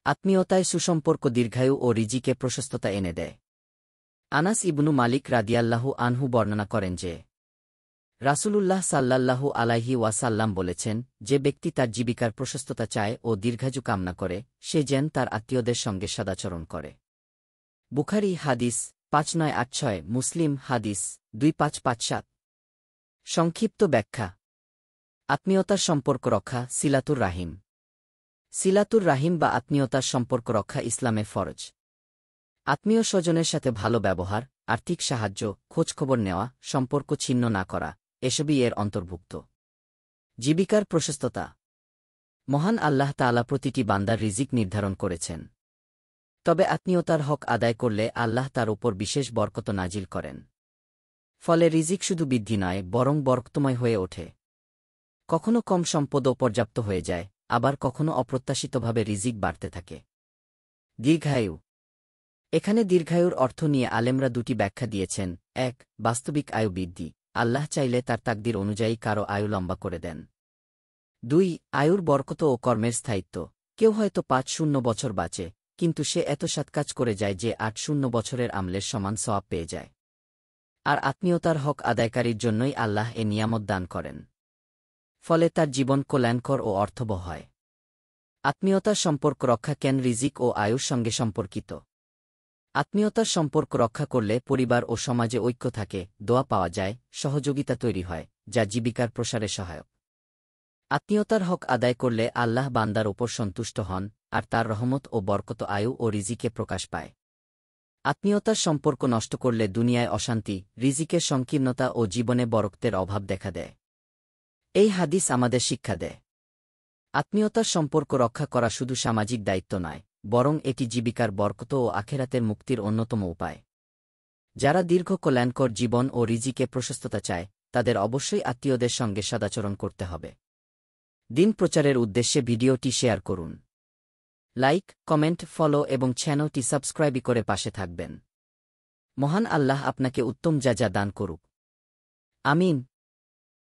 আত্মীয়তায় সুসম্পর্ক দীর্ঘায়ু ও রিজিকে প্রশস্ততা এনে দেয়। আনাস ইবনু মালিক রাদিয়াল্লাহু আনহু বর্ণনা করেন যে, রাসূলুল্লাহ সাল্লাল্লাহু আলাইহি ওয়াসাল্লাম বলেছেন, যে ব্যক্তি তার জীবিকার প্রশস্ততা চায় ও দীর্ঘায়ু কামনা করে, সে যেন তার আত্মীয়দের সঙ্গে সদাচরণ করে। বুখারী হাদিস 5986, মুসলিম হাদিস 2557। সংক্ষিপ্ত ব্যাখ্যা: আত্মীয়তার সম্পর্ক রক্ষা, সিলাতুর রাহিম। সিলাতুর রাহিম বা আত্মীয়তার সম্পর্ক রক্ষা ইসলামে ফরজ। আত্মীয় স্বজনের সাথে ভালো ব্যবহার, আর্থিক সাহায্য, খোঁজখবর নেওয়া, সম্পর্ক ছিন্ন না করা, এসবই এর অন্তর্ভুক্ত। জীবিকার প্রশস্ততা: মহান আল্লাহ তাআলা প্রতিটি বান্দার রিজিক নির্ধারণ করেছেন। তবে আত্মীয়তার হক আদায় করলে আল্লাহ তার ওপর বিশেষ বরকত নাজিল করেন। ফলে রিজিক শুধু বৃদ্ধি নয়, বরং বরকতময় হয়ে ওঠে। কখনো কম সম্পদও পর্যাপ্ত হয়ে যায়, আবার কখনো অপ্রত্যাশিতভাবে রিজিক বাড়তে থাকে। দীর্ঘায়ু: এখানে দীর্ঘায়ুর অর্থ নিয়ে আলেমরা দুটি ব্যাখ্যা দিয়েছেন। ১. বাস্তবিক আয়ু বৃদ্ধি, আল্লাহ চাইলে তার তাকদির অনুযায়ী কারো আয়ু লম্বা করে দেন। ২. আয়ুর বরকত ও কর্মের স্থায়িত্ব, কেউ হয়তো ৫-০ বছর বাঁচে, কিন্তু সে এত সৎকাজ করে যায় যে ৮-০ বছরের আমলের সমান সওয়াব পেয়ে যায়। আর আত্মীয়তার হক আদায়কারীর জন্যই আল্লাহ এ নিয়ামত দান করেন। ফলে তার জীবন কল্যাণকর ও অর্থবহ হয়। আত্মীয়তার সম্পর্ক রক্ষা কেন রিজিক ও আয়ুর সঙ্গে সম্পর্কিত? আত্মীয়তার সম্পর্ক রক্ষা করলে পরিবার ও সমাজে ঐক্য থাকে, দোয়া পাওয়া যায়, সহযোগিতা তৈরি হয়, যা জীবিকার প্রসারে সহায়ক। আত্মীয়তার হক আদায় করলে আল্লাহ বান্দার ওপর সন্তুষ্ট হন, আর তার রহমত ও বরকত আয়ু ও রিজিকে প্রকাশ পায়। আত্মীয়তার সম্পর্ক নষ্ট করলে দুনিয়ায় অশান্তি, রিজিকের সংকীর্ণতা ও জীবনে বরকতের অভাব দেখা দেয়। এই হাদিস আমাদের শিক্ষা দেয়, আত্মীয়তার সম্পর্ক রক্ষা করা শুধু সামাজিক দায়িত্ব নয়, বরং এটি জীবিকার বরকত ও আখেরাতের মুক্তির অন্যতম উপায়। যারা দীর্ঘ কল্যাণকর জীবন ও রিজিকে প্রশস্ততা চায়, তাদের অবশ্যই আত্মীয়দের সঙ্গে সদাচরণ করতে হবে। দিন প্রচারের উদ্দেশ্যে ভিডিওটি শেয়ার করুন। লাইক, কমেন্ট, ফলো এবং চ্যানেলটি সাবস্ক্রাইব করে পাশে থাকবেন। মহান আল্লাহ আপনাকে উত্তম যা দান করুক। আমিন।